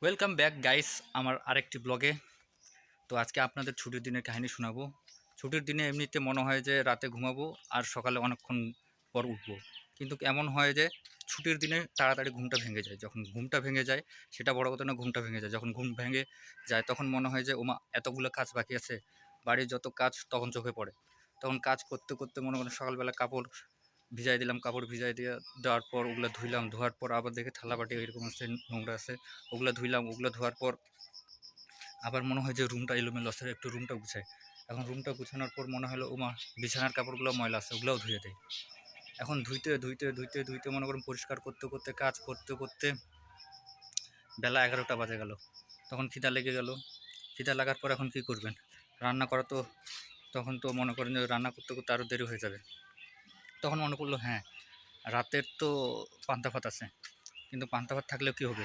Welcome back guys আমার আরেকটি ব্লগে। তো আজকে আপনাদের ছুটির দিনের কাহিনী শোনাবো। ছুটির দিনে এমনিতে মনে হয় যে রাতে ঘুমাবো আর সকালে অনেকক্ষণ পর উঠবো, কিন্তু এমন হয় যে ছুটির দিনে তাড়াতাড়ি ঘুমটা ভেঙে যায়। যখন ঘুমটা ভেঙে যায় সেটা বড় কথা না, ঘুমটা ভেঙে যায়। যখন ঘুম ভেঙে যায় তখন মনে হয় যে ওমা এতগুলো কাজ বাকি আছে, বাড়ির যত কাজ তখন চোখে পড়ে। তখন কাজ করতে করতে মনে করেন সকালবেলা কাপড় ভিজাই দিলাম, কাপড় ভিজাই দিয়ে দেওয়ার পর ওগুলো ধুইলাম, ধোয়ার পর আবার দেখে থালা বাটি এরকম আছে নোংরা আছে, ওগুলো ধুইলাম, ওগুলো ধোয়ার পর আবার মনে হয় যে রুমটা এলোমেলো আছে, একটু রুমটা গুছাই। এখন রুমটা গুছানোর পর মনে হলো ওমা বিছানার কাপড়গুলো ময়লা আছে, ওগুলোও ধুয়ে দেয়। এখন ধুইতে ধুইতে ধুইতে ধুইতে মনে করুন পরিষ্কার করতে করতে কাজ করতে করতে বেলা 11টা বাজে গেল। তখন খিদা লেগে গেল। খিদা লাগার পর এখন কী করবেন, রান্না করা তো তখন তো মনে করেন যে রান্না করতে করতে আরও দেরি হয়ে যাবে। তখন মনে পড়লো হ্যাঁ, রাতের তো পান্তা ভাত আছে, কিন্তু পান্তা ভাত থাকলেও কী হবে,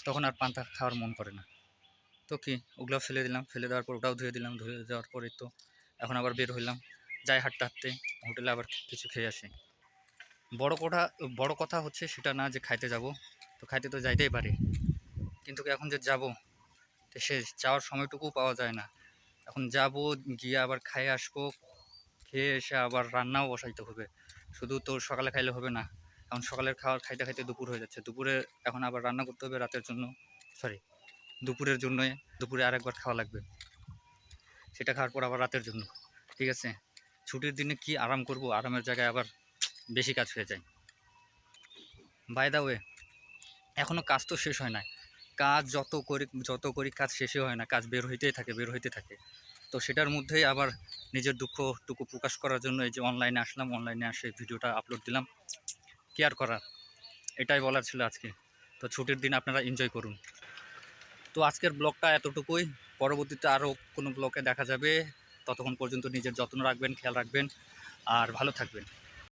তখন আর পান্তা খাওয়ার মন করে না। তো কি ওগুলো ফেলে দিলাম, ফেলে দেওয়ার পর ওটাও ধুয়ে দিলাম, ধুয়ে দেওয়ার পরে তো এখন আবার বের হইলাম, যাই হাঁটতে হাঁটতে হোটেলে আবার কিছু খেয়ে আসি। বড় কথা হচ্ছে সেটা না যে খাইতে যাব, তো খাইতে তো যাইতেই পারি, কিন্তু এখন যে যাব তো সে যাওয়ার সময়টুকু পাওয়া যায় না। এখন যাব, গিয়ে আবার খাইয়ে আসবো, খেয়ে এসে আবার রান্নাও বসাইতে হবে। শুধু তো সকালে খাইলে হবে না, এখন সকালের খাবার খাইতে খাইতে দুপুর হয়ে যাচ্ছে, দুপুরে এখন আবার রান্না করতে হবে রাতের জন্য, সরি দুপুরের জন্যই। দুপুরে আরেকবার খাওয়া লাগবে, সেটা খাওয়ার পর আবার রাতের জন্য। ঠিক আছে, ছুটির দিনে কি আরাম করব, আরামের জায়গায় আবার বেশি কাজ হয়ে যায়। বাই দা ওয়ে, এখনও কাজ তো শেষ হয় না। কাজ যত করি কাজ শেষই হয় না, কাজ বের হইতেই থাকে, বের হইতে থাকে। তো সেটার মধ্যেই আবার নিজের দুঃখটুকু প্রকাশ করার জন্য এই যে অনলাইনে আসলাম, অনলাইনে আসে ভিডিওটা আপলোড দিলাম। কি আর করার, এটাই বলার ছিল আজকে। তো ছুটির দিন আপনারা এনজয় করুন। তো আজকের ব্লগটা এতটুকুই, পরবর্তীতে আরও কোনো ব্লগে দেখা যাবে। ততক্ষণ পর্যন্ত নিজের যত্ন রাখবেন, খেয়াল রাখবেন আর ভালো থাকবেন।